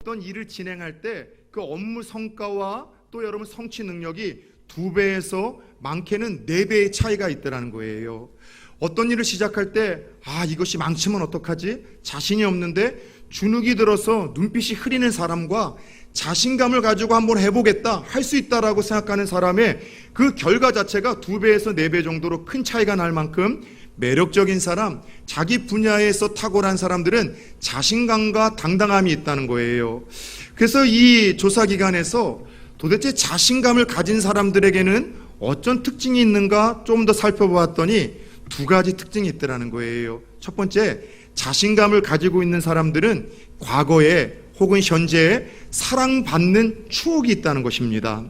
어떤 일을 진행할 때 그 업무 성과와 또 여러분 성취 능력이 2배에서 많게는 4배의 차이가 있다는 거예요. 어떤 일을 시작할 때 이것이 망치면 어떡하지? 자신이 없는데 주눅이 들어서 눈빛이 흐리는 사람과 자신감을 가지고 한번 해보겠다, 할 수 있다라고 생각하는 사람의 그 결과 자체가 2배에서 4배 정도로 큰 차이가 날 만큼 매력적인 사람, 자기 분야에서 탁월한 사람들은 자신감과 당당함이 있다는 거예요. 그래서 이 조사기관에서 도대체 자신감을 가진 사람들에게는 어떤 특징이 있는가 좀 더 살펴보았더니 2가지 특징이 있더라는 거예요. 첫 번째, 자신감을 가지고 있는 사람들은 과거에 혹은 현재에 사랑받는 추억이 있다는 것입니다.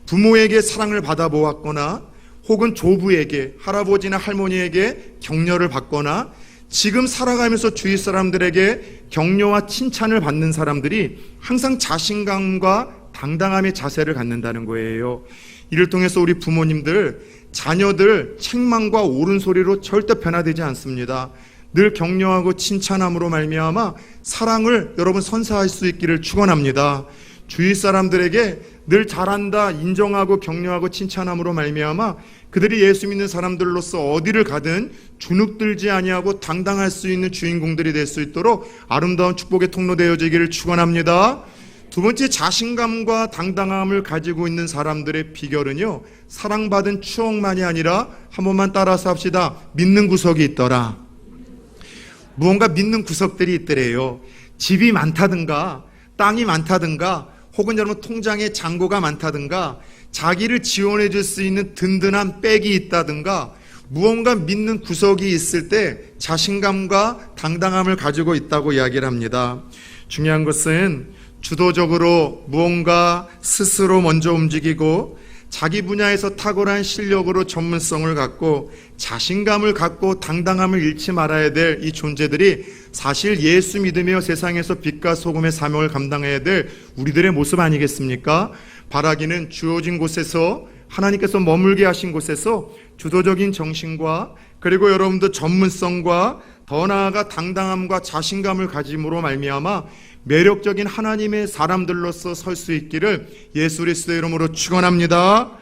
부모에게 사랑을 받아보았거나 혹은 조부에게, 할아버지나 할머니에게 격려를 받거나 지금 살아가면서 주위 사람들에게 격려와 칭찬을 받는 사람들이 항상 자신감과 당당함의 자세를 갖는다는 거예요. 이를 통해서 우리 부모님들, 자녀들 책망과 옳은 소리로 절대 변화되지 않습니다. 늘 격려하고 칭찬함으로 말미암아 사랑을 여러분 선사할 수 있기를 축원합니다. 주위 사람들에게 늘 잘한다 인정하고 격려하고 칭찬함으로 말미암아 그들이 예수 믿는 사람들로서 어디를 가든 주눅들지 아니하고 당당할 수 있는 주인공들이 될 수 있도록 아름다운 축복의 통로 되어지기를 축원합니다. 2번째, 자신감과 당당함을 가지고 있는 사람들의 비결은요, 사랑받은 추억만이 아니라 한 번만 따라서 합시다. 믿는 구석이 있더라. 무언가 믿는 구석들이 있더래요. 집이 많다든가 땅이 많다든가 혹은 여러분 통장에 잔고가 많다든가 자기를 지원해 줄 수 있는 든든한 백이 있다든가 무언가 믿는 구석이 있을 때 자신감과 당당함을 가지고 있다고 이야기를 합니다. 중요한 것은 주도적으로 무언가 스스로 먼저 움직이고 자기 분야에서 탁월한 실력으로 전문성을 갖고 자신감을 갖고 당당함을 잃지 말아야 될 이 존재들이 사실 예수 믿으며 세상에서 빛과 소금의 사명을 감당해야 될 우리들의 모습 아니겠습니까? 바라기는 주어진 곳에서 하나님께서 머물게 하신 곳에서 주도적인 정신과 그리고 여러분들 전문성과 더 나아가 당당함과 자신감을 가짐으로 말미암아 매력적인 하나님의 사람들로서 설 수 있기를 예수 그리스도의 이름으로 축원합니다.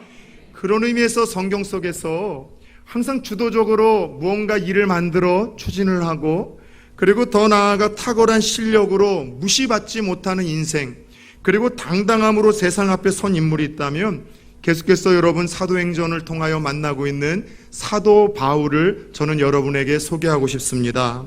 그런 의미에서 성경 속에서 항상 주도적으로 무언가 일을 만들어 추진을 하고 그리고 더 나아가 탁월한 실력으로 무시받지 못하는 인생 그리고 당당함으로 세상 앞에 선 인물이 있다면 계속해서 여러분 사도행전을 통하여 만나고 있는 사도 바울을 저는 여러분에게 소개하고 싶습니다.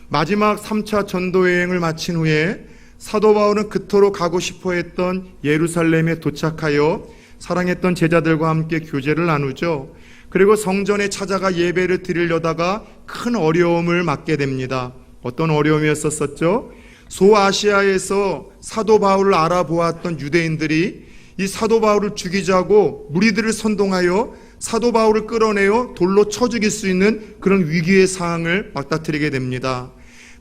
마지막 3차 전도여행을 마친 후에 사도 바울은 그토록 가고 싶어 했던 예루살렘에 도착하여 사랑했던 제자들과 함께 교제를 나누죠. 그리고 성전에 찾아가 예배를 드리려다가 큰 어려움을 맞게 됩니다. 어떤 어려움이었었죠? 소아시아에서 사도 바울을 알아보았던 유대인들이 이 사도 바울을 죽이자고 무리들을 선동하여 사도 바울을 끌어내어 돌로 쳐 죽일 수 있는 그런 위기의 상황을 맞닥뜨리게 됩니다.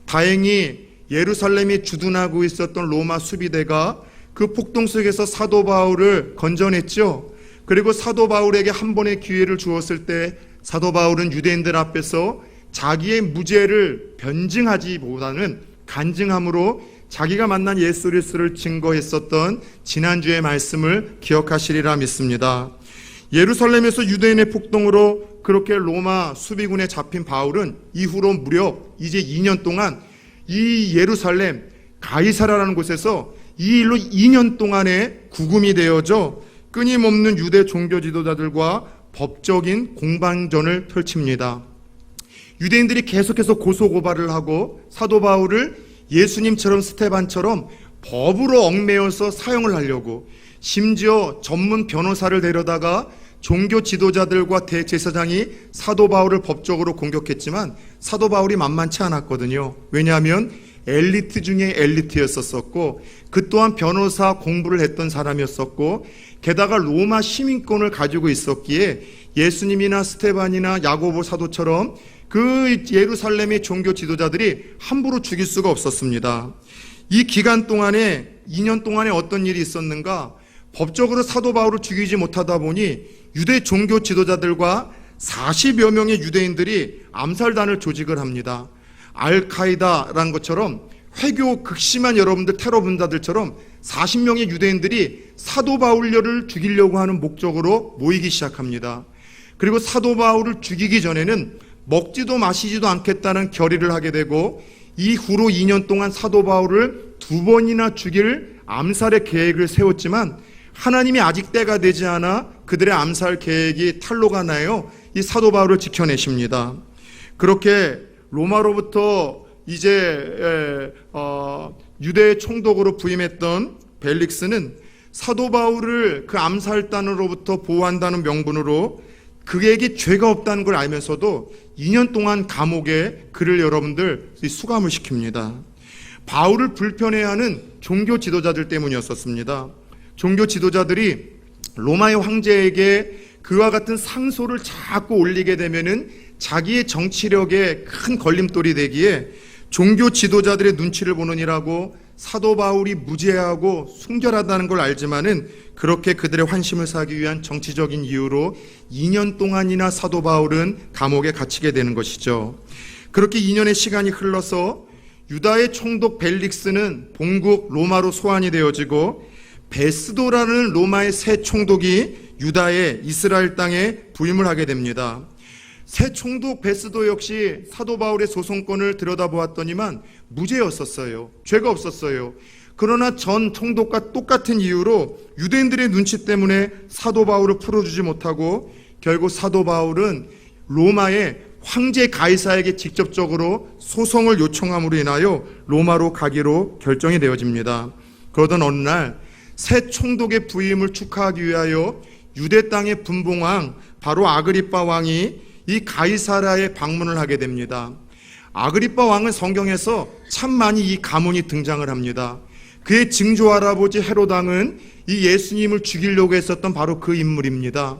다행히 예루살렘이 주둔하고 있었던 로마 수비대가 그 폭동 속에서 사도 바울을 건져냈죠. 그리고 사도 바울에게 한 번의 기회를 주었을 때 사도 바울은 유대인들 앞에서 자기의 무죄를 변증하지보다는 간증함으로 자기가 만난 예수 그리스도를 증거했었던 지난주의 말씀을 기억하시리라 믿습니다. 예루살렘에서 유대인의 폭동으로 그렇게 로마 수비군에 잡힌 바울은 이후로 무려 이제 2년 동안 이 예루살렘 가이사라라는 곳에서 이 일로 2년 동안의 구금이 되어져 끊임없는 유대 종교 지도자들과 법적인 공방전을 펼칩니다. 유대인들이 계속해서 고소고발을 하고 사도 바울을 예수님처럼 스테반처럼 법으로 얽매여서 사형을 하려고 심지어 전문 변호사를 데려다가 종교 지도자들과 대제사장이 사도 바울을 법적으로 공격했지만 사도 바울이 만만치 않았거든요. 왜냐하면 엘리트 중에 엘리트였었고 그 또한 변호사 공부를 했던 사람이었었고 게다가 로마 시민권을 가지고 있었기에 예수님이나 스테반이나 야고보 사도처럼 그 예루살렘의 종교 지도자들이 함부로 죽일 수가 없었습니다. 이 기간 동안에 2년 동안에 어떤 일이 있었는가? 법적으로 사도 바울을 죽이지 못하다 보니 유대 종교 지도자들과 40여 명의 유대인들이 암살단을 조직을 합니다. 알카이다라는 것처럼 회교 극심한 여러분들 테러 분자들처럼 40명의 유대인들이 사도 바울을 죽이려고 하는 목적으로 모이기 시작합니다. 그리고 사도 바울을 죽이기 전에는 먹지도 마시지도 않겠다는 결의를 하게 되고, 이후로 2년 동안 사도 바울을 2번이나 죽일 암살의 계획을 세웠지만 하나님이 아직 때가 되지 않아 그들의 암살 계획이 탄로가 나요. 이 사도 바울을 지켜내십니다. 그렇게 로마로부터 이제 유대 총독으로 부임했던 벨릭스는 사도 바울을 그 암살단으로부터 보호한다는 명분으로 그에게 죄가 없다는 걸 알면서도 2년 동안 감옥에 그를 여러분들 수감을 시킵니다. 바울을 불편해하는 종교 지도자들 때문이었었습니다. 종교 지도자들이 로마의 황제에게 그와 같은 상소를 자꾸 올리게 되면은 자기의 정치력에 큰 걸림돌이 되기에 종교 지도자들의 눈치를 보느니라고 사도 바울이 무죄하고 순결하다는 걸 알지만은 그렇게 그들의 환심을 사기 위한 정치적인 이유로 2년 동안이나 사도 바울은 감옥에 갇히게 되는 것이죠. 그렇게 2년의 시간이 흘러서 유다의 총독 벨릭스는 본국 로마로 소환이 되어지고, 베스도라는 로마의 새 총독이 유다의 이스라엘 땅에 부임을 하게 됩니다. 새 총독 베스도 역시 사도 바울의 소송권을 들여다보았더니만 무죄였었어요. 죄가 없었어요. 그러나 전 총독과 똑같은 이유로 유대인들의 눈치 때문에 사도 바울을 풀어주지 못하고 결국 사도 바울은 로마의 황제 가이사에게 직접적으로 소송을 요청함으로 인하여 로마로 가기로 결정이 되어집니다. 그러던 어느 날 새 총독의 부임을 축하하기 위하여 유대 땅의 분봉왕 바로 아그리빠 왕이 이 가이사라에 방문을 하게 됩니다. 아그리빠 왕은 성경에서 참 많이 이 가문이 등장을 합니다. 그의 증조 할아버지 헤롯 왕은 이 예수님을 죽이려고 했었던 바로 그 인물입니다.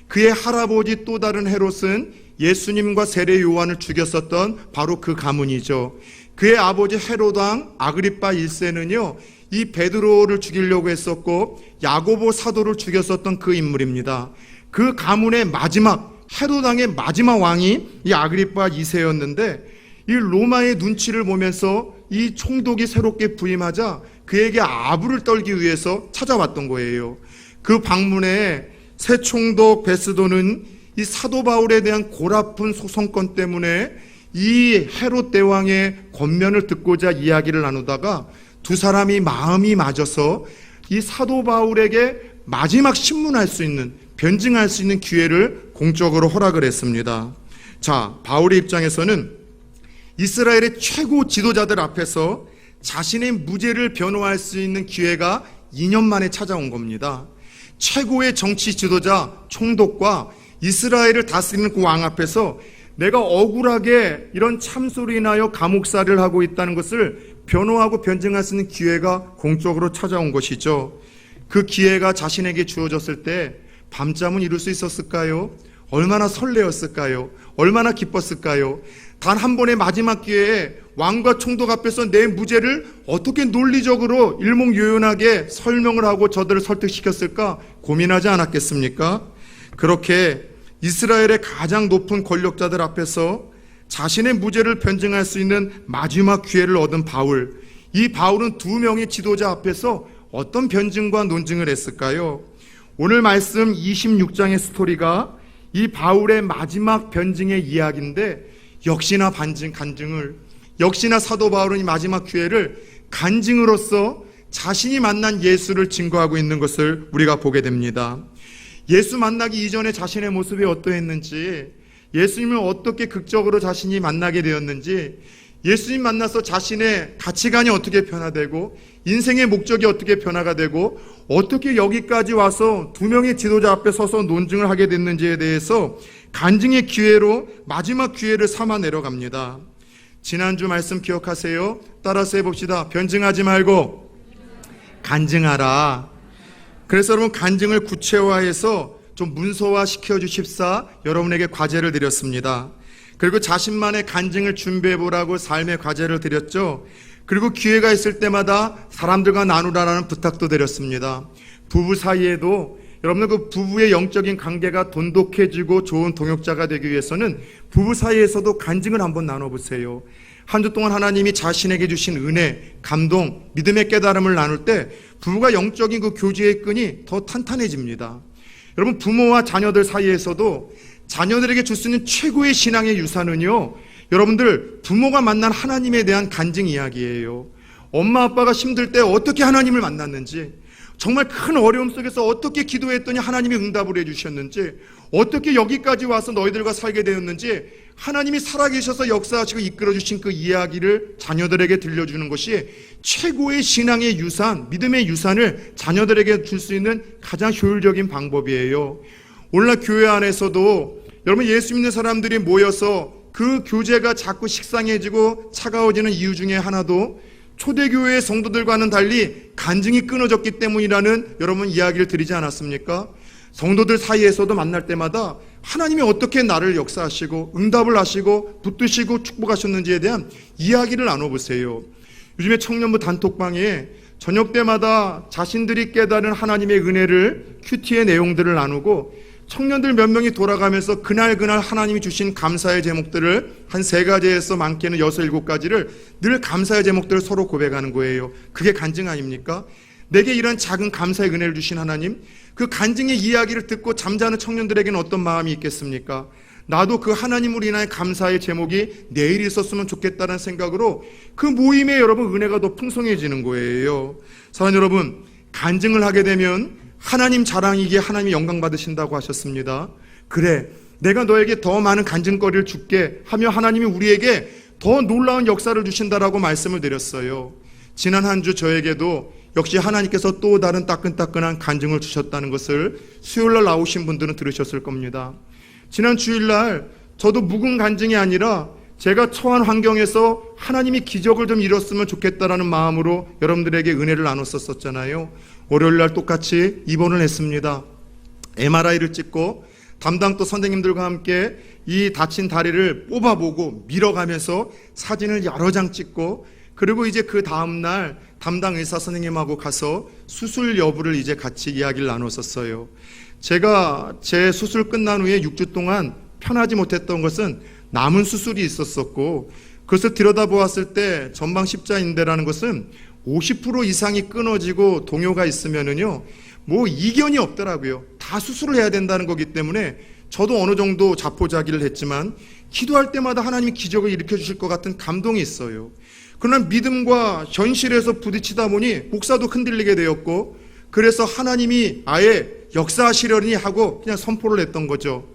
그의 할아버지 또 다른 헤롯은 예수님과 세례 요한을 죽였었던 바로 그 가문이죠. 그의 아버지 헤롯 왕 아그리빠 1세는요 이 베드로를 죽이려고 했었고 야고보 사도를 죽였었던 그 인물입니다. 그 가문의 마지막 헤롯 왕의 마지막 왕이 이 아그리빠 2세였는데 이 로마의 눈치를 보면서 이 총독이 새롭게 부임하자 그에게 아부를 떨기 위해서 찾아왔던 거예요. 그 방문에 새 총독 베스도는 이 사도 바울에 대한 골아픈 소송권 때문에 이 헤롯 대왕의 권면을 듣고자 이야기를 나누다가 두 사람이 마음이 맞아서 이 사도 바울에게 마지막 신문할 수 있는, 변증할 수 있는 기회를 공적으로 허락을 했습니다. 자, 바울의 입장에서는 이스라엘의 최고 지도자들 앞에서 자신의 무죄를 변호할 수 있는 기회가 2년 만에 찾아온 겁니다. 최고의 정치 지도자 총독과 이스라엘을 다스리는 그 왕 앞에서 내가 억울하게 이런 참소로 인하여 감옥살이를 하고 있다는 것을 변호하고 변증할 수 있는 기회가 공적으로 찾아온 것이죠. 그 기회가 자신에게 주어졌을 때 밤잠은 이룰 수 있었을까요? 얼마나 설레었을까요? 얼마나 기뻤을까요? 단 한 번의 마지막 기회에 왕과 총독 앞에서 내 무죄를 어떻게 논리적으로 일목요연하게 설명을 하고 저들을 설득시켰을까 고민하지 않았겠습니까? 그렇게 이스라엘의 가장 높은 권력자들 앞에서 자신의 무죄를 변증할 수 있는 마지막 기회를 얻은 바울. 이 바울은 두 명의 지도자 앞에서 어떤 변증과 논증을 했을까요? 오늘 말씀 26장의 스토리가 이 바울의 마지막 변증의 이야기인데 역시나 역시나 사도 바울은 이 마지막 기회를 간증으로써 자신이 만난 예수를 증거하고 있는 것을 우리가 보게 됩니다. 예수 만나기 이전에 자신의 모습이 어떠했는지, 예수님을 어떻게 극적으로 자신이 만나게 되었는지, 예수님 만나서 자신의 가치관이 어떻게 변화되고 인생의 목적이 어떻게 변화가 되고 어떻게 여기까지 와서 두 명의 지도자 앞에 서서 논증을 하게 됐는지에 대해서 간증의 기회로 마지막 기회를 삼아 내려갑니다. 지난주 말씀 기억하세요? 따라서 해봅시다. 변증하지 말고 간증하라. 그래서 여러분 간증을 구체화해서 좀 문서화 시켜주십사 여러분에게 과제를 드렸습니다. 그리고 자신만의 간증을 준비해보라고 삶의 과제를 드렸죠. 그리고 기회가 있을 때마다 사람들과 나누라라는 부탁도 드렸습니다. 부부 사이에도 여러분들 그 부부의 영적인 관계가 돈독해지고 좋은 동역자가 되기 위해서는 부부 사이에서도 간증을 한번 나눠보세요. 한 주 동안 하나님이 자신에게 주신 은혜, 감동, 믿음의 깨달음을 나눌 때 부부가 영적인 그 교제의 끈이 더 탄탄해집니다. 여러분, 부모와 자녀들 사이에서도 자녀들에게 줄 수 있는 최고의 신앙의 유산은요, 여러분들 부모가 만난 하나님에 대한 간증 이야기예요. 엄마 아빠가 힘들 때 어떻게 하나님을 만났는지, 정말 큰 어려움 속에서 어떻게 기도했더니 하나님이 응답을 해주셨는지, 어떻게 여기까지 와서 너희들과 살게 되었는지 하나님이 살아계셔서 역사하시고 이끌어주신 그 이야기를 자녀들에게 들려주는 것이 최고의 신앙의 유산, 믿음의 유산을 자녀들에게 줄 수 있는 가장 효율적인 방법이에요. 오늘날 교회 안에서도 여러분, 예수 믿는 사람들이 모여서 그 교제가 자꾸 식상해지고 차가워지는 이유 중에 하나도 초대교회의 성도들과는 달리 간증이 끊어졌기 때문이라는 여러분 이야기를 드리지 않았습니까? 성도들 사이에서도 만날 때마다 하나님이 어떻게 나를 역사하시고 응답을 하시고 붙드시고 축복하셨는지에 대한 이야기를 나눠보세요. 요즘에 청년부 단톡방에 저녁 때마다 자신들이 깨달은 하나님의 은혜를 큐티의 내용들을 나누고 청년들 몇 명이 돌아가면서 그날 하나님이 주신 감사의 제목들을 한 3가지에서 많게는 6, 7가지를 늘 감사의 제목들을 서로 고백하는 거예요. 그게 간증 아닙니까? 내게 이런 작은 감사의 은혜를 주신 하나님, 그 간증의 이야기를 듣고 잠자는 청년들에게는 어떤 마음이 있겠습니까? 나도 그 하나님으로 인한 감사의 제목이 내일 있었으면 좋겠다는 생각으로 그 모임에 여러분 은혜가 더 풍성해지는 거예요. 사랑하는 여러분, 간증을 하게 되면 하나님 자랑이기에 하나님이 영광 받으신다고 하셨습니다. 그래, 내가 너에게 더 많은 간증거리를 줄게 하며 하나님이 우리에게 더 놀라운 역사를 주신다라고 말씀을 드렸어요. 지난 한 주 저에게도 역시 하나님께서 또 다른 따끈따끈한 간증을 주셨다는 것을 수요일날 나오신 분들은 들으셨을 겁니다. 지난 주일날 저도 묵은 간증이 아니라 제가 처한 환경에서 하나님이 기적을 좀 이뤘으면 좋겠다라는 마음으로 여러분들에게 은혜를 나눴었잖아요. 월요일날 똑같이 입원을 했습니다. MRI를 찍고 담당 또 선생님들과 함께 이 다친 다리를 뽑아보고 밀어가면서 사진을 여러 장 찍고, 그리고 이제 그 다음날 담당 의사 선생님하고 가서 수술 여부를 이제 같이 이야기를 나눴었어요. 제가 제 수술 끝난 후에 6주 동안 편하지 못했던 것은 남은 수술이 있었었고, 그것을 들여다보았을 때 전방 십자인대라는 것은 50% 이상이 끊어지고 동요가 있으면은요, 뭐 이견이 없더라고요. 다 수술을 해야 된다는 거기 때문에 저도 어느 정도 자포자기를 했지만 기도할 때마다 하나님이 기적을 일으켜 주실 것 같은 감동이 있어요. 그러나 믿음과 현실에서 부딪히다 보니 목사도 흔들리게 되었고, 그래서 하나님이 아예 역사하시려니 하고 그냥 선포를 했던 거죠.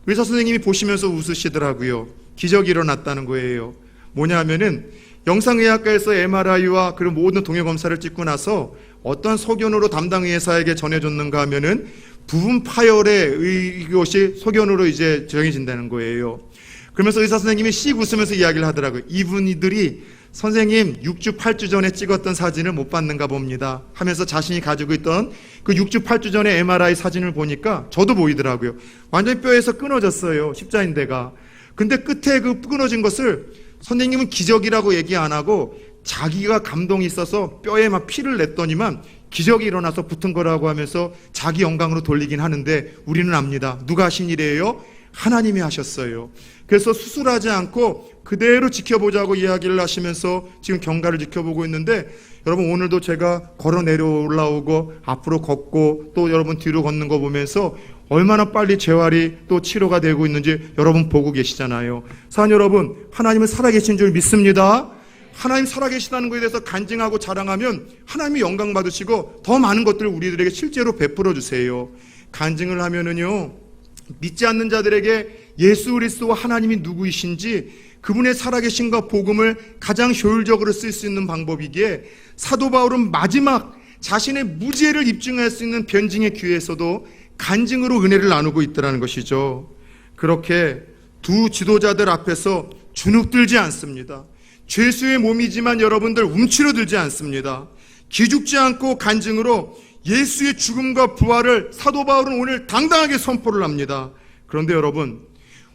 의사 선생님이 보시면서 웃으시더라고요. 기적이 일어났다는 거예요. 뭐냐 하면은 영상의학과에서 MRI와 그리고 모든 동요 검사를 찍고 나서 어떤 소견으로 담당 의사에게 전해줬는가 하면은 부분 파열의 이것이 소견으로 이제 정해진다는 거예요. 그러면서 의사 선생님이 씩 웃으면서 이야기를 하더라고요. 이분들이 선생님 6주 8주 전에 찍었던 사진을 못 봤는가 봅니다 하면서 자신이 가지고 있던 그 6주 8주 전에 MRI 사진을 보니까 저도 보이더라고요. 완전히 뼈에서 끊어졌어요, 십자인대가. 근데 끝에 그 끊어진 것을 선생님은 기적이라고 얘기 안 하고 자기가 감동이 있어서 뼈에 막 피를 냈더니만 기적이 일어나서 붙은 거라고 하면서 자기 영광으로 돌리긴 하는데, 우리는 압니다. 누가 하신 일이에요? 하나님이 하셨어요. 그래서 수술하지 않고 그대로 지켜보자고 이야기를 하시면서 지금 경과를 지켜보고 있는데, 여러분 오늘도 제가 걸어 내려 올라오고 앞으로 걷고 또 여러분 뒤로 걷는 거 보면서 얼마나 빨리 재활이 또 치료가 되고 있는지 여러분 보고 계시잖아요. 사랑하는 여러분, 하나님은 살아계신 줄 믿습니다. 하나님 살아계시다는 것에 대해서 간증하고 자랑하면 하나님이 영광 받으시고 더 많은 것들을 우리들에게 실제로 베풀어 주세요. 간증을 하면은요, 믿지 않는 자들에게 예수 그리스도와 하나님이 누구이신지, 그분의 살아계신과 복음을 가장 효율적으로 쓸 수 있는 방법이기에 사도 바울은 마지막 자신의 무죄를 입증할 수 있는 변증의 기회에서도 간증으로 은혜를 나누고 있더라는 것이죠. 그렇게 두 지도자들 앞에서 주눅들지 않습니다. 죄수의 몸이지만 여러분들 움츠러들지 않습니다. 기죽지 않고 간증으로 예수의 죽음과 부활을 사도 바울은 오늘 당당하게 선포를 합니다. 그런데 여러분,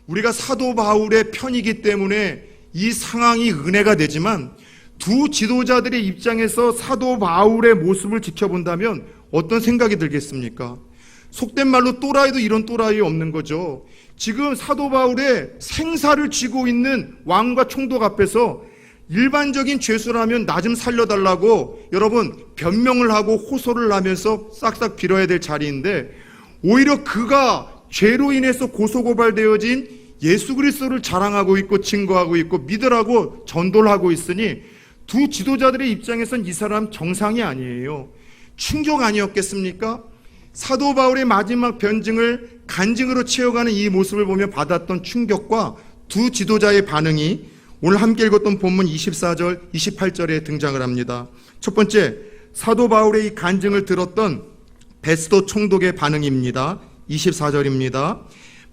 우리가 사도 바울의 편이기 때문에 이 상황이 은혜가 되지만 두 지도자들의 입장에서 사도 바울의 모습을 지켜본다면 어떤 생각이 들겠습니까? 속된 말로 또라이도 이런 또라이 없는 거죠. 지금 사도 바울의 생사를 쥐고 있는 왕과 총독 앞에서 일반적인 죄수라면 나 좀 살려달라고 여러분 변명을 하고 호소를 하면서 싹싹 빌어야 될 자리인데, 오히려 그가 죄로 인해서 고소고발되어진 예수 그리스도를 자랑하고 있고 증거하고 있고 믿으라고 전도를 하고 있으니 두 지도자들의 입장에선 이 사람 정상이 아니에요. 충격 아니었겠습니까? 사도 바울의 마지막 변증을 간증으로 채워가는 이 모습을 보며 받았던 충격과 두 지도자의 반응이 오늘 함께 읽었던 본문 24절, 28절에 등장을 합니다. 첫 번째, 사도 바울의 이 간증을 들었던 베스도 총독의 반응입니다. 24절입니다.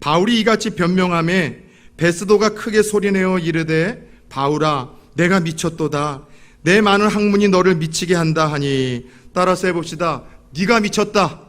바울이 이같이 변명하매 베스도가 크게 소리내어 이르되, 바울아, 내가 미쳤도다. 내 많은 학문이 너를 미치게 한다 하니. 따라서 해봅시다. 네가 미쳤다.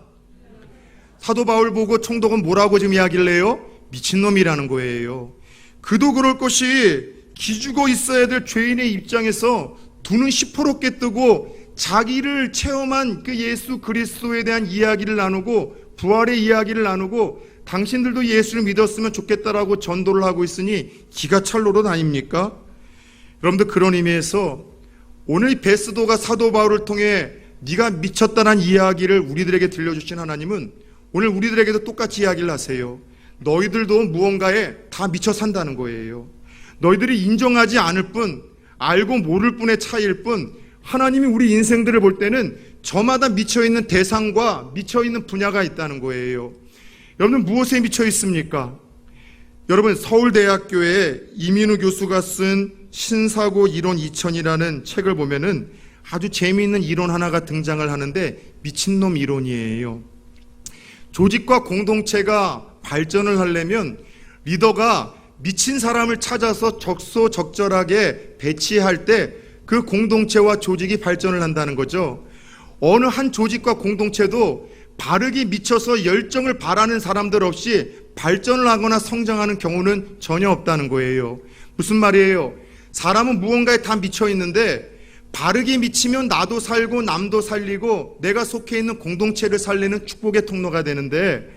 사도 바울 보고 총독은 뭐라고 지금 이야기를 해요? 미친놈이라는 거예요. 그도 그럴 것이 기죽어 있어야 될 죄인의 입장에서 두 눈 시퍼렇게 뜨고 자기를 체험한 그 예수 그리스도에 대한 이야기를 나누고 부활의 이야기를 나누고 당신들도 예수를 믿었으면 좋겠다라고 전도를 하고 있으니 기가 찰 노릇 아닙니까? 여러분들, 그런 의미에서 오늘 이 베스도가 사도 바울을 통해 네가 미쳤다는 이야기를 우리들에게 들려주신 하나님은 오늘 우리들에게도 똑같이 이야기를 하세요. 너희들도 무언가에 다 미쳐 산다는 거예요. 너희들이 인정하지 않을 뿐, 알고 모를 뿐의 차이일 뿐, 하나님이 우리 인생들을 볼 때는 저마다 미쳐있는 대상과 미쳐있는 분야가 있다는 거예요. 여러분, 무엇에 미쳐 있습니까? 여러분, 서울대학교에 이민우 교수가 쓴 신사고 이론 2000이라는 책을 보면은 아주 재미있는 이론 하나가 등장을 하는데 미친놈 이론이에요. 조직과 공동체가 발전을 하려면 리더가 미친 사람을 찾아서 적소적절하게 배치할 때 그 공동체와 조직이 발전을 한다는 거죠. 어느 한 조직과 공동체도 바르게 미쳐서 열정을 발하는 사람들 없이 발전을 하거나 성장하는 경우는 전혀 없다는 거예요. 무슨 말이에요? 사람은 무언가에 다 미쳐 있는데 바르게 미치면 나도 살고 남도 살리고 내가 속해 있는 공동체를 살리는 축복의 통로가 되는데,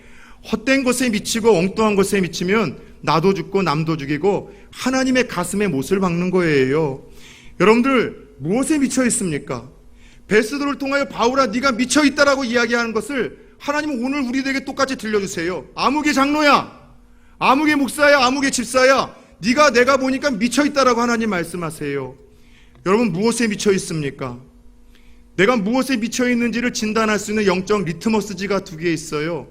헛된 것에 미치고 엉뚱한 것에 미치면 나도 죽고 남도 죽이고 하나님의 가슴에 못을 박는 거예요. 여러분들, 무엇에 미쳐 있습니까? 베스도를 통하여 바울아 네가 미쳐 있다라고 이야기하는 것을 하나님은 오늘 우리들에게 똑같이 들려주세요. 아무개 장로야, 아무개 목사야, 아무개 집사야, 네가 내가 보니까 미쳐 있다라고 하나님 말씀하세요. 여러분, 무엇에 미쳐 있습니까? 내가 무엇에 미쳐 있는지를 진단할 수 있는 영적 리트머스지가 두 개 있어요.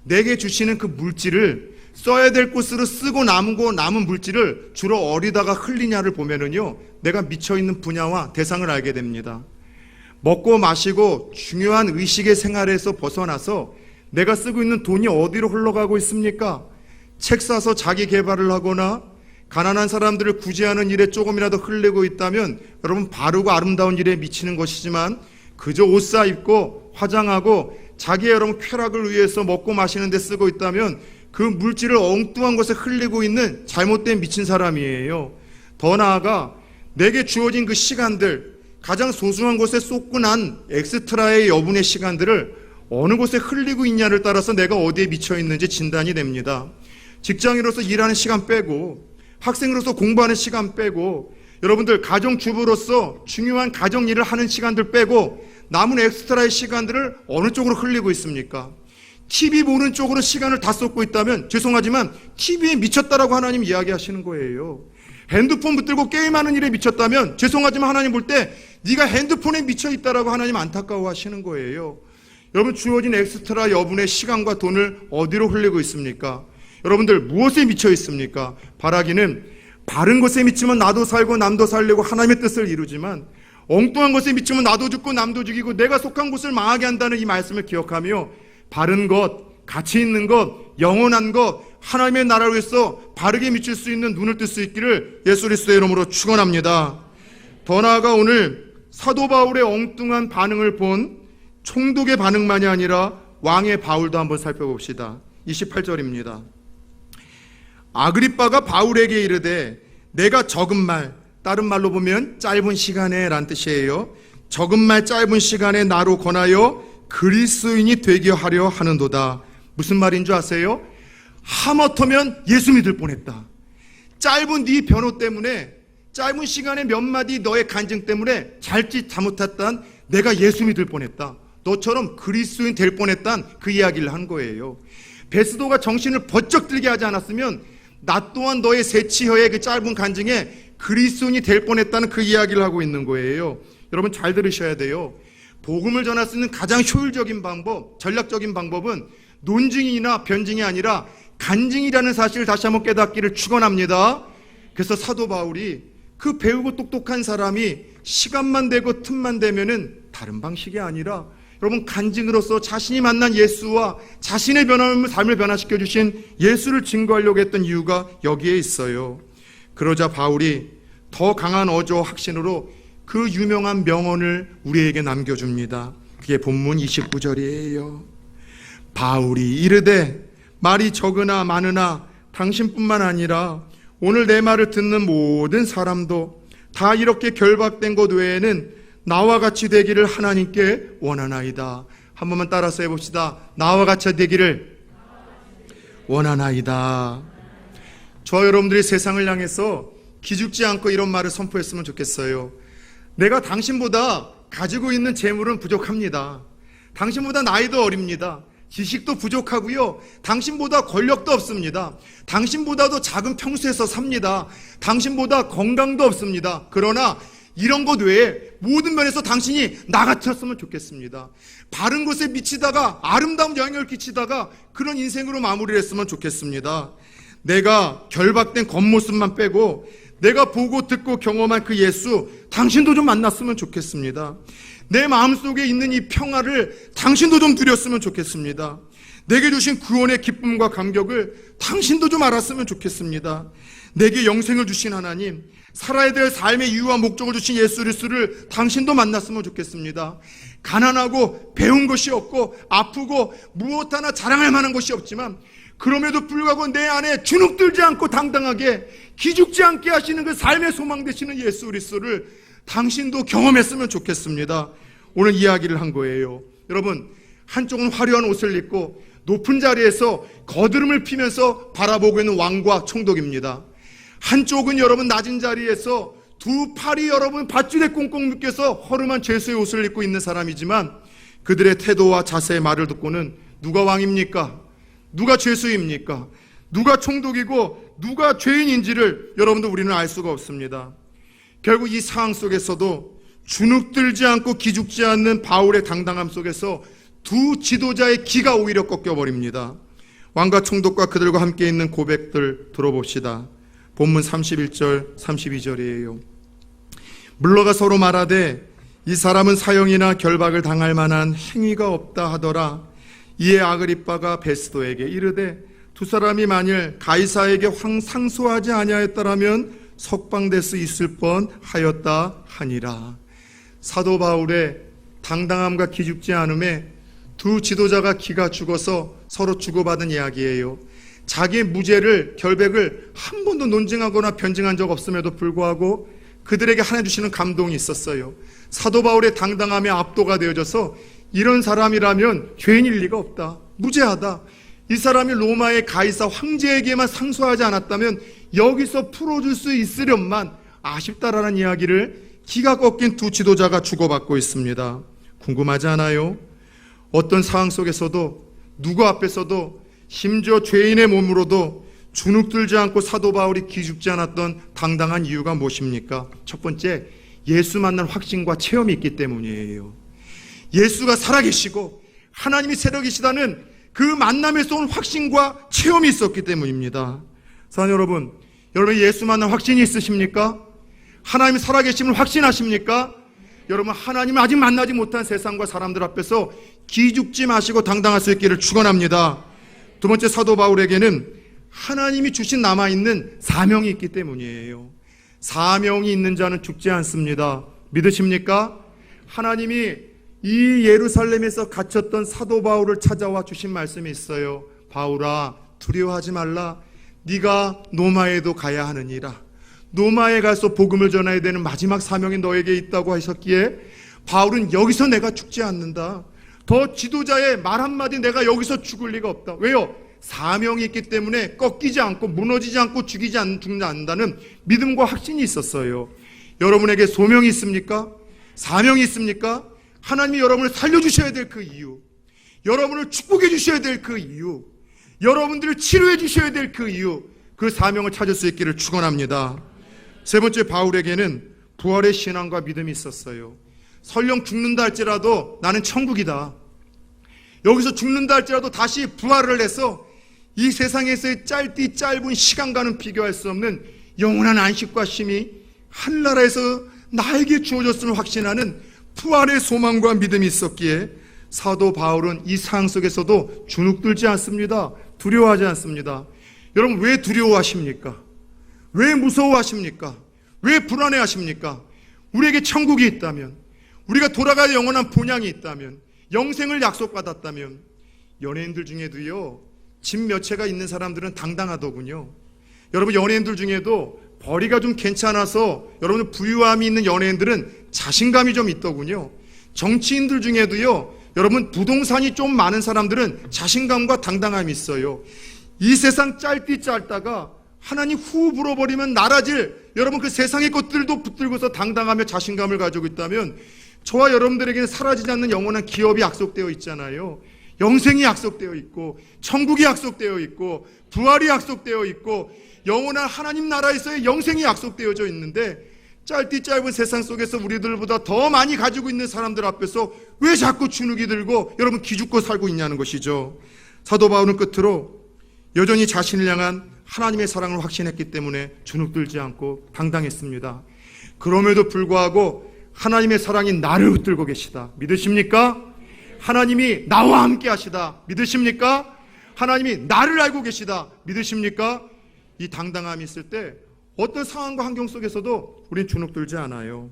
내게 주시는 그 물질을 써야 될 곳으로 쓰고 남은 물질을 주로 어디다가 흘리냐를 보면은요, 내가 미쳐 있는 분야와 대상을 알게 됩니다. 먹고 마시고 중요한 의식의 생활에서 벗어나서 내가 쓰고 있는 돈이 어디로 흘러가고 있습니까? 책 사서 자기 개발을 하거나 가난한 사람들을 구제하는 일에 조금이라도 흘리고 있다면 여러분, 바르고 아름다운 일에 미치는 것이지만 그저 옷 사입고 화장하고 자기의 여러분 쾌락을 위해서 먹고 마시는 데 쓰고 있다면 그 물질을 엉뚱한 것에 흘리고 있는 잘못된 미친 사람이에요. 더 나아가 내게 주어진 그 시간들, 가장 소중한 곳에 쏟고 난 엑스트라의 여분의 시간들을 어느 곳에 흘리고 있냐를 따라서 내가 어디에 미쳐 있는지 진단이 됩니다. 직장인으로서 일하는 시간 빼고, 학생으로서 공부하는 시간 빼고, 여러분들 가정주부로서 중요한 가정일을 하는 시간들 빼고 남은 엑스트라의 시간들을 어느 쪽으로 흘리고 있습니까? TV 보는 쪽으로 시간을 다 쏟고 있다면 죄송하지만 TV에 미쳤다라고 하나님 이야기하시는 거예요. 핸드폰 붙들고 게임하는 일에 미쳤다면 죄송하지만 하나님 볼 때 네가 핸드폰에 미쳐 있다라고 하나님 안타까워하시는 거예요. 여러분, 주어진 엑스트라 여분의 시간과 돈을 어디로 흘리고 있습니까? 여러분들, 무엇에 미쳐 있습니까? 바라기는 바른 것에 미치면 나도 살고 남도 살리고 하나님의 뜻을 이루지만 엉뚱한 것에 미치면 나도 죽고 남도 죽이고 내가 속한 곳을 망하게 한다는 이 말씀을 기억하며 바른 것, 가치 있는 것, 영원한 것, 하나님의 나라를 위해서 바르게 미칠 수 있는 눈을 뜰 수 있기를 예수 그리스도의 이름으로 축원합니다. 더 나아가 오늘 사도 바울의 엉뚱한 반응을 본 총독의 반응만이 아니라 왕의 바울도 한번 살펴봅시다. 28절입니다. 아그리빠가 바울에게 이르되 내가 적은 말, 다른 말로 보면 짧은 시간에 란 뜻이에요. 적은 말 짧은 시간에 나로 권하여 그리스도인이 되게 하려 하는도다. 무슨 말인 줄 아세요? 하마터면 예수 믿을 뻔했다. 짧은 네 변호 때문에 짧은 시간에 몇 마디 너의 간증 때문에 잘짓 잘못했단 내가 예수 믿을 뻔했다. 너처럼 그리스도인 될 뻔했단 그 이야기를 한 거예요. 베스도가 정신을 번쩍 들게 하지 않았으면 나 또한 너의 세치혀의 그 짧은 간증에 그리스도인이 될 뻔했다는 그 이야기를 하고 있는 거예요. 여러분 잘 들으셔야 돼요. 복음을 전할 수 있는 가장 효율적인 방법, 전략적인 방법은 논증이나 변증이 아니라 간증이라는 사실을 다시 한번 깨닫기를 축원합니다. 그래서 사도 바울이 그 배우고 똑똑한 사람이 시간만 되고 틈만 되면은 다른 방식이 아니라 여러분 간증으로서 자신이 만난 예수와 자신의 변화의 삶을 변화시켜 주신 예수를 증거하려고 했던 이유가 여기에 있어요. 그러자 바울이 더 강한 어조와 확신으로 그 유명한 명언을 우리에게 남겨줍니다. 그게 본문 29절이에요. 바울이 이르되 말이 적으나 많으나 당신뿐만 아니라 오늘 내 말을 듣는 모든 사람도 다 이렇게 결박된 것 외에는 나와 같이 되기를 하나님께 원하나이다. 한 번만 따라서 해봅시다. 나와 같이 되기를 원하나이다. 저 여러분들이 세상을 향해서 기죽지 않고 이런 말을 선포했으면 좋겠어요. 내가 당신보다 가지고 있는 재물은 부족합니다. 당신보다 나이도 어립니다. 지식도 부족하고요. 당신보다 권력도 없습니다. 당신보다도 작은 평수에서 삽니다. 당신보다 건강도 없습니다. 그러나 이런 것 외에 모든 면에서 당신이 나 같았으면 좋겠습니다. 바른 곳에 미치다가 아름다운 영향을 끼치다가 그런 인생으로 마무리를 했으면 좋겠습니다. 내가 결박된 겉모습만 빼고 내가 보고 듣고 경험한 그 예수 당신도 좀 만났으면 좋겠습니다. 내 마음속에 있는 이 평화를 당신도 좀 누렸으면 좋겠습니다. 내게 주신 구원의 기쁨과 감격을 당신도 좀 알았으면 좋겠습니다. 내게 영생을 주신 하나님, 살아야 될 삶의 이유와 목적을 주신 예수 그리스도를 당신도 만났으면 좋겠습니다. 가난하고 배운 것이 없고 아프고 무엇 하나 자랑할 만한 것이 없지만 그럼에도 불구하고 내 안에 주눅들지 않고 당당하게 기죽지 않게 하시는 그 삶의 소망 되시는 예수 그리스도를 당신도 경험했으면 좋겠습니다. 오늘 이야기를 한 거예요. 여러분, 한쪽은 화려한 옷을 입고 높은 자리에서 거드름을 피면서 바라보고 있는 왕과 총독입니다. 한쪽은 여러분 낮은 자리에서 두 팔이 여러분 밧줄에 꽁꽁 묶여서 허름한 죄수의 옷을 입고 있는 사람이지만 그들의 태도와 자세의 말을 듣고는 누가 왕입니까? 누가 죄수입니까? 누가 총독이고 누가 죄인인지를 여러분도 우리는 알 수가 없습니다. 결국 이 상황 속에서도 주눅들지 않고 기죽지 않는 바울의 당당함 속에서 두 지도자의 기가 오히려 꺾여버립니다. 왕과 총독과 그들과 함께 있는 고백들 들어봅시다. 본문 31절 32절이에요. 물러가 서로 말하되 이 사람은 사형이나 결박을 당할 만한 행위가 없다 하더라. 이에 아그리빠가 베스도에게 이르되 두 사람이 만일 가이사에게 상소하지 아니하였더라면 석방될 수 있을 뻔하였다 하니라. 사도 바울의 당당함과 기죽지 않음에 두 지도자가 기가 죽어서 서로 주고받은 이야기예요. 자기의 무죄를 결백을 한 번도 논증하거나 변증한 적 없음에도 불구하고 그들에게 하나님 주시는 감동이 있었어요. 사도 바울의 당당함에 압도가 되어져서 이런 사람이라면 죄인일 리가 없다, 무죄하다, 이 사람이 로마의 가이사 황제에게만 상소하지 않았다면 여기서 풀어줄 수 있으련만 아쉽다라는 이야기를 기가 꺾인 두 지도자가 주고받고 있습니다. 궁금하지 않아요? 어떤 상황 속에서도 누구 앞에서도 심지어 죄인의 몸으로도 주눅들지 않고 사도 바울이 기죽지 않았던 당당한 이유가 무엇입니까? 첫 번째, 예수 만난 확신과 체험이 있기 때문이에요. 예수가 살아계시고 하나님이 새로계시다는 그 만남에서 온 확신과 체험이 있었기 때문입니다. 사랑하는 여러분, 여러분 예수 만난 확신이 있으십니까? 하나님이 살아계심을 확신하십니까? 여러분, 하나님을 아직 만나지 못한 세상과 사람들 앞에서 기죽지 마시고 당당할 수 있기를 축원합니다. 두 번째, 사도 바울에게는 하나님이 주신 남아있는 사명이 있기 때문이에요. 사명이 있는 자는 죽지 않습니다. 믿으십니까? 하나님이 이 예루살렘에서 갇혔던 사도 바울을 찾아와 주신 말씀이 있어요. 바울아, 두려워하지 말라. 네가 노마에도 가야 하느니라. 노마에 가서 복음을 전해야 되는 마지막 사명이 너에게 있다고 하셨기에 바울은 여기서 내가 죽지 않는다. 더 지도자의 말 한마디 내가 여기서 죽을 리가 없다. 왜요? 사명이 있기 때문에 꺾이지 않고 무너지지 않고 죽지 않는다는 믿음과 확신이 있었어요. 여러분에게 소명이 있습니까? 사명이 있습니까? 하나님이 여러분을 살려주셔야 될 그 이유, 여러분을 축복해 주셔야 될 그 이유, 여러분들을 치료해 주셔야 될 그 이유, 그 사명을 찾을 수 있기를 축원합니다. 세 번째, 바울에게는 부활의 신앙과 믿음이 있었어요. 설령 죽는다 할지라도 나는 천국이다. 여기서 죽는다 할지라도 다시 부활을 해서 이 세상에서의 짧은 시간과는 비교할 수 없는 영원한 안식과 쉼이 하늘나라에서 나에게 주어졌음을 확신하는 부활의 소망과 믿음이 있었기에 사도 바울은 이 상황 속에서도 주눅들지 않습니다. 두려워하지 않습니다. 여러분, 왜 두려워하십니까? 왜 무서워하십니까? 왜 불안해하십니까? 우리에게 천국이 있다면, 우리가 돌아갈 영원한 본향이 있다면, 영생을 약속받았다면, 연예인들 중에도요, 집 몇 채가 있는 사람들은 당당하더군요. 여러분, 연예인들 중에도 벌이가 좀 괜찮아서 여러분 부유함이 있는 연예인들은 자신감이 좀 있더군요. 정치인들 중에도요, 여러분 부동산이 좀 많은 사람들은 자신감과 당당함이 있어요. 이 세상 짧다가 하나님 후 불어버리면 나라질, 여러분 그 세상의 것들도 붙들고서 당당하며 자신감을 가지고 있다면 저와 여러분들에게는 사라지지 않는 영원한 기업이 약속되어 있잖아요. 영생이 약속되어 있고, 천국이 약속되어 있고, 부활이 약속되어 있고, 영원한 하나님 나라에서의 영생이 약속되어져 있는데, 짧은 세상 속에서 우리들보다 더 많이 가지고 있는 사람들 앞에서 왜 자꾸 주눅이 들고 여러분 기죽고 살고 있냐는 것이죠. 사도 바울은 끝으로 여전히 자신을 향한 하나님의 사랑을 확신했기 때문에 주눅들지 않고 당당했습니다. 그럼에도 불구하고 하나님의 사랑이 나를 붙들고 계시다. 믿으십니까? 하나님이 나와 함께 하시다. 믿으십니까? 하나님이 나를 알고 계시다. 믿으십니까? 이 당당함이 있을 때 어떤 상황과 환경 속에서도 우린 주눅들지 않아요.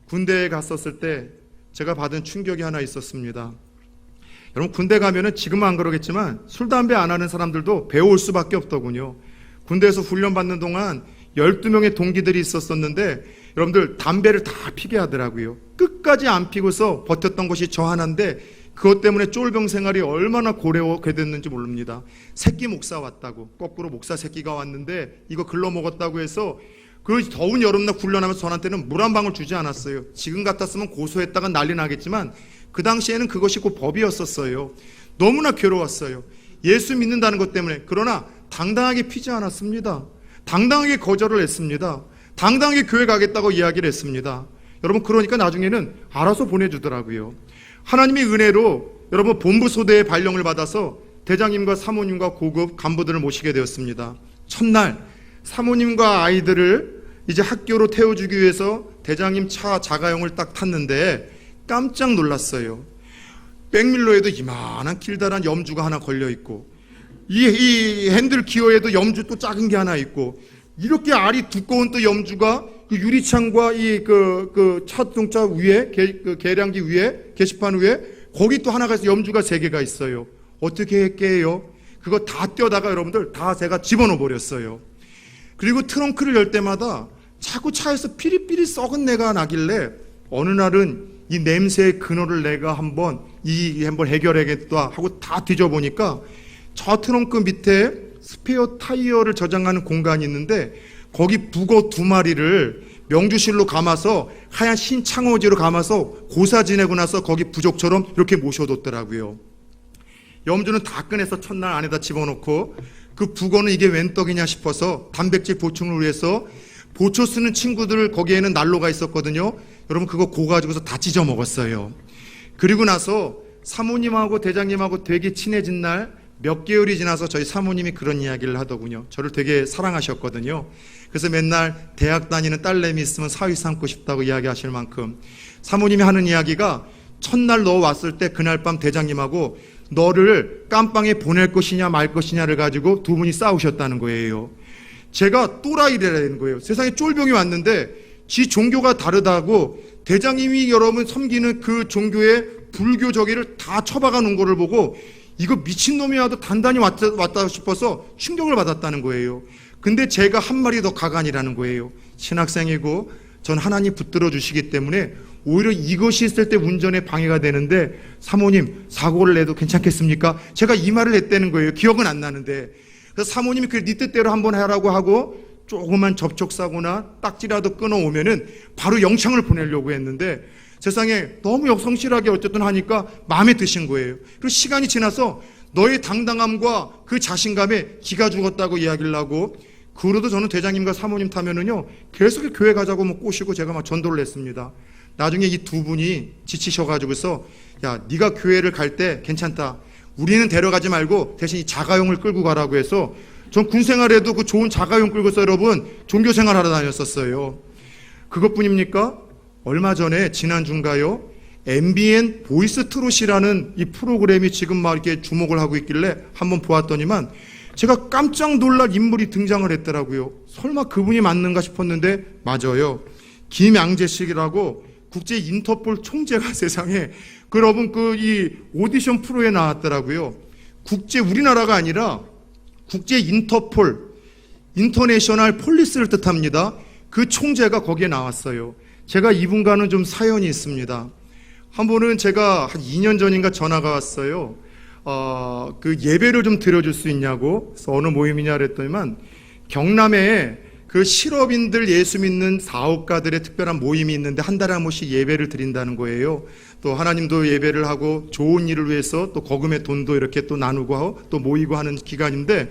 군대에 갔었을 때 제가 받은 충격이 하나 있었습니다. 여러분, 군대 가면은 지금은 안 그러겠지만 술, 담배 안 하는 사람들도 배워올 수밖에 없더군요. 군대에서 훈련받는 동안 12명의 동기들이 있었었는데 여러분들 담배를 다 피게 하더라고요. 끝까지 안 피고서 버텼던 것이 저 하나인데 그것 때문에 쫄병 생활이 얼마나 고래하게 됐는지 모릅니다. 새끼 목사 왔다고, 거꾸로 목사 새끼가 왔는데 이거 글러 먹었다고 해서 그 더운 여름날 훈련하면서 저한테는 물 한 방울 주지 않았어요. 지금 같았으면 고소했다가 난리 나겠지만 그 당시에는 그것이 곧 법이었었어요. 너무나 괴로웠어요. 예수 믿는다는 것 때문에. 그러나 당당하게 피지 않았습니다. 당당하게 거절을 했습니다. 당당하게 교회 가겠다고 이야기를 했습니다. 여러분, 그러니까 나중에는 알아서 보내주더라고요. 하나님의 은혜로 여러분 본부 소대의 발령을 받아서 대장님과 사모님과 고급 간부들을 모시게 되었습니다. 첫날 사모님과 아이들을 이제 학교로 태워주기 위해서 대장님 차 자가용을 딱 탔는데 깜짝 놀랐어요. 백밀러에도 이만한 길다란 염주가 하나 걸려있고 이 핸들 기어에도 염주 또 작은 게 하나 있고 이렇게 알이 두꺼운 또 염주가 그 유리창과 이 그 자동차 위에 계량기 위에 게시판 위에 거기 또 하나가 있어. 염주가 3개가 있어요. 어떻게 했게요? 그거 다 떼어다가 여러분들 다 제가 집어넣어 버렸어요. 그리고 트렁크를 열 때마다 자꾸 차에서 피리피리 썩은 내가 나길래 어느 날은 이 냄새의 근원을 내가 한번 해결해야겠다 하고 다 뒤져보니까 저 트렁크 밑에 스페어 타이어를 저장하는 공간이 있는데 거기 북어 2마리를 명주실로 감아서 하얀 신창호지로 감아서 고사 지내고 나서 거기 부족처럼 이렇게 모셔뒀더라고요. 염주는 다 꺼내서 첫날 안에다 집어넣고 그 북어는 이게 웬 떡이냐 싶어서 단백질 보충을 위해서 보초 쓰는 친구들 거기에는 난로가 있었거든요. 여러분 그거 고가지고서 다 찢어 먹었어요. 그리고 나서 사모님하고 대장님하고 되게 친해진 날 몇 개월이 지나서 저희 사모님이 그런 이야기를 하더군요. 저를 되게 사랑하셨거든요. 그래서 맨날 대학 다니는 딸내미 있으면 사위 삼고 싶다고 이야기하실 만큼 사모님이 하는 이야기가 첫날 너 왔을 때 그날 밤 대장님하고 너를 깜빵에 보낼 것이냐 말 것이냐를 가지고 두 분이 싸우셨다는 거예요. 제가 또라이라는 거예요. 세상에 쫄병이 왔는데 지 종교가 다르다고 대장님이 여러분 섬기는 그 종교의 불교 저기를 다 처박아 놓은 거를 보고 이거 미친놈이라도 단단히 왔다 싶어서 충격을 받았다는 거예요. 근데 제가 한 마리 더 가관이라는 거예요. 신학생이고 전 하나님 붙들어 주시기 때문에 오히려 이것이 있을 때 운전에 방해가 되는데 사모님 사고를 내도 괜찮겠습니까? 제가 이 말을 했다는 거예요. 기억은 안 나는데. 그래서 사모님이 네 뜻대로 한번 하라고 하고 조그만 접촉사고나 딱지라도 끊어오면은 바로 영창을 보내려고 했는데 세상에 너무 성실하게 어쨌든 하니까 마음에 드신 거예요. 그리고 시간이 지나서 너의 당당함과 그 자신감에 기가 죽었다고 이야기를 하고, 그 후로도 저는 대장님과 사모님 타면은요 계속 교회 가자고 뭐 꼬시고 제가 막 전도를 했습니다. 나중에 이 두 분이 지치셔가지고서 야 네가 교회를 갈 때 괜찮다, 우리는 데려가지 말고 대신 이 자가용을 끌고 가라고 해서 전 군생활에도 그 좋은 자가용 끌고서 여러분 종교생활 하러 다녔었어요. 그것뿐입니까? 얼마 전에 지난주인가요? MBN 보이스 트롯이라는 이 프로그램이 지금 막 이렇게 주목을 하고 있길래 한번 보았더니만 제가 깜짝 놀랄 인물이 등장을 했더라고요. 설마 그분이 맞는가 싶었는데 맞아요. 김양재식이라고 국제 인터폴 총재가 세상에 여러분 이 오디션 프로에 나왔더라고요. 우리나라가 아니라 국제 인터폴, 인터내셔널 폴리스를 뜻합니다. 그 총재가 거기에 나왔어요. 제가 이분과는 좀 사연이 있습니다. 한 번은 제가 한 2년 전인가 전화가 왔어요. 그 예배를 좀 드려줄 수 있냐고. 그래서 어느 모임이냐 그랬더니만 경남에 그 실업인들 예수 믿는 사업가들의 특별한 모임이 있는데 한 달에 한 번씩 예배를 드린다는 거예요. 또 하나님도 예배를 하고 좋은 일을 위해서 또 거금의 돈도 이렇게 또 나누고 하고 또 모이고 하는 기간인데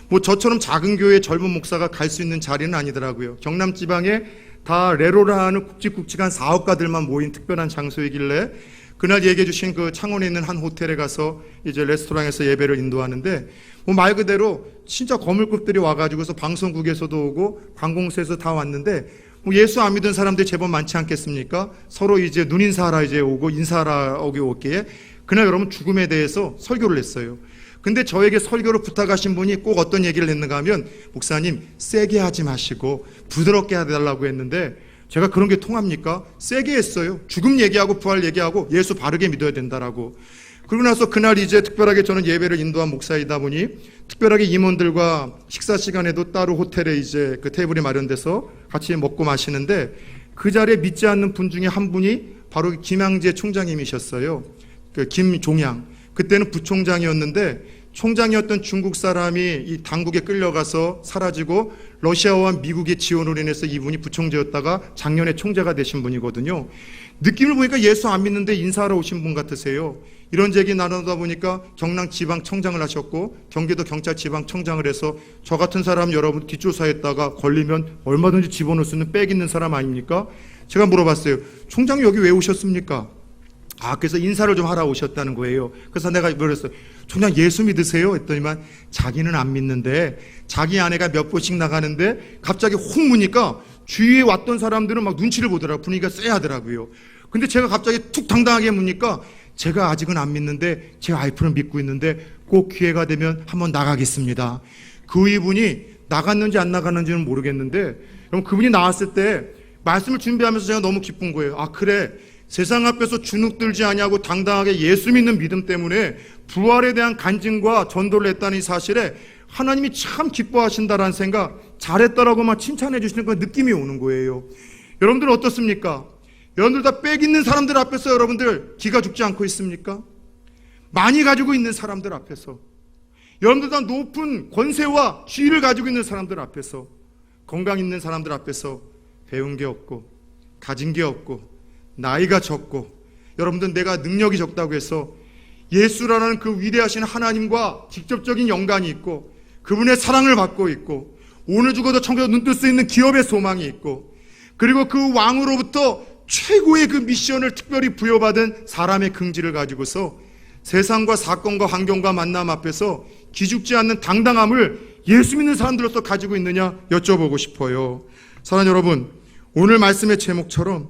뭐 저처럼 작은 교회 젊은 목사가 갈 수 있는 자리는 아니더라고요. 경남 지방에 다 레로라 하는 굵직굵직한 사업가들만 모인 특별한 장소이길래 그날 얘기해 주신 그 창원에 있는 한 호텔에 가서 이제 레스토랑에서 예배를 인도하는데 뭐 말 그대로 진짜 거물급들이 와가지고서 방송국에서도 오고 관공서에서 다 왔는데 뭐 예수 안 믿은 사람들이 제법 많지 않겠습니까? 서로 이제 눈인사하라 이제 오고 인사하라 오기에 그날 여러분 죽음에 대해서 설교를 했어요. 근데 저에게 설교를 부탁하신 분이 꼭 어떤 얘기를 했는가 하면 목사님 세게 하지 마시고 부드럽게 해달라고 했는데 제가 그런 게 통합니까? 세게 했어요. 죽음 얘기하고 부활 얘기하고 예수 바르게 믿어야 된다라고. 그러고 나서 그날 이제 특별하게 저는 예배를 인도한 목사이다 보니 특별하게 임원들과 식사 시간에도 따로 호텔에 이제 그 테이블이 마련돼서 같이 먹고 마시는데 그 자리에 믿지 않는 분 중에 한 분이 바로 김양재 총장님이셨어요. 그 김종양. 그때는 부총장이었는데 총장이었던 중국 사람이 이 당국에 끌려가서 사라지고 러시아와 미국의 지원으로 인해서 이분이 부총재였다가 작년에 총재가 되신 분이거든요. 느낌을 보니까 예수 안 믿는데 인사하러 오신 분 같으세요. 이런 얘기 나누다 보니까 경남지방청장을 하셨고 경기도 경찰지방청장을 해서 저 같은 사람 여러분 뒷조사했다가 걸리면 얼마든지 집어넣을 수 있는 백 있는 사람 아닙니까? 제가 물어봤어요. 총장 여기 왜 오셨습니까? 그래서 인사를 좀 하러 오셨다는 거예요. 그래서 내가 그랬어요. 총장 예수 믿으세요? 했더니만 자기는 안 믿는데 자기 아내가 몇 번씩 나가는데 갑자기 혹 무니까 주위에 왔던 사람들은 막 눈치를 보더라고요. 분위기가 쎄하더라고요. 근데 제가 갑자기 툭 당당하게 묻니까 제가 아직은 안 믿는데 제 와이프는 믿고 있는데 꼭 기회가 되면 한번 나가겠습니다. 그 이분이 나갔는지 안 나갔는지는 모르겠는데 그럼 그분이 나왔을 때 말씀을 준비하면서 제가 너무 기쁜 거예요. 그래 세상 앞에서 주눅들지 아니하고 당당하게 예수 믿는 믿음 때문에 부활에 대한 간증과 전도를 했다는 이 사실에 하나님이 참 기뻐하신다라는 생각, 잘했다라고만 칭찬해 주시는 그 느낌이 오는 거예요. 여러분들 어떻습니까? 여러분들 다 빽 있는 사람들 앞에서 여러분들 기가 죽지 않고 있습니까? 많이 가지고 있는 사람들 앞에서, 여러분들 다 높은 권세와 지위를 가지고 있는 사람들 앞에서, 건강 있는 사람들 앞에서 배운 게 없고 가진 게 없고 나이가 적고 여러분들 내가 능력이 적다고 해서 예수라는 그 위대하신 하나님과 직접적인 연관이 있고 그분의 사랑을 받고 있고 오늘 죽어도 천국에서 눈뜰 수 있는 기업의 소망이 있고 그리고 그 왕으로부터 최고의 그 미션을 특별히 부여받은 사람의 긍지를 가지고서 세상과 사건과 환경과 만남 앞에서 기죽지 않는 당당함을 예수 믿는 사람들로서 가지고 있느냐 여쭤보고 싶어요. 사랑하는 여러분, 오늘 말씀의 제목처럼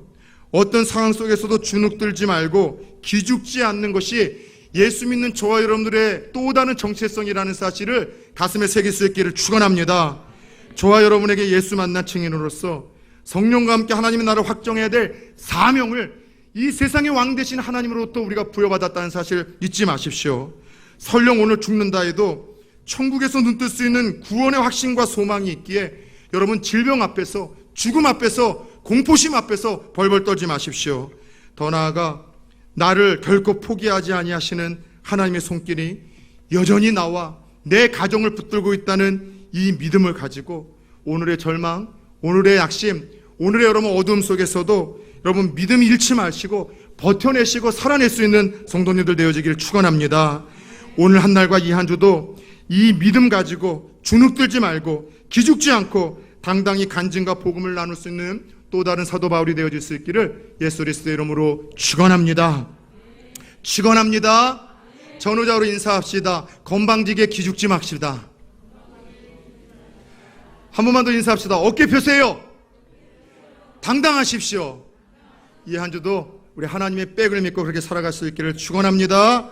어떤 상황 속에서도 주눅들지 말고 기죽지 않는 것이 예수 믿는 저와 여러분들의 또 다른 정체성이라는 사실을 가슴에 새길 수 있기를 축원합니다. 저와 여러분에게 예수 만난 증인으로서 성령과 함께 하나님의 나라를 확정해야 될 사명을 이 세상의 왕 되신 하나님으로부터 우리가 부여받았다는 사실 잊지 마십시오. 설령 오늘 죽는다 해도 천국에서 눈뜰 수 있는 구원의 확신과 소망이 있기에 여러분 질병 앞에서 죽음 앞에서 공포심 앞에서 벌벌 떨지 마십시오. 더 나아가 나를 결코 포기하지 아니하시는 하나님의 손길이 여전히 나와 내 가정을 붙들고 있다는 이 믿음을 가지고 오늘의 절망, 오늘의 약심, 오늘의 여러분 어두움 속에서도 여러분 믿음 잃지 마시고 버텨내시고 살아낼 수 있는 성도님들 되어지기를 축원합니다. 오늘 한 날과 이 한 주도 이 믿음 가지고 주눅들지 말고 기죽지 않고 당당히 간증과 복음을 나눌 수 있는 또 다른 사도 바울이 되어질 수 있기를 예수 그리스도의 이름으로 축원합니다. 축원합니다. 전우자로 인사합시다. 건방지게 기죽지 맙시다. 한 번만 더 인사합시다. 어깨 펴세요. 당당하십시오. 이 한 주도 우리 하나님의 백을 믿고 그렇게 살아갈 수 있기를 축원합니다.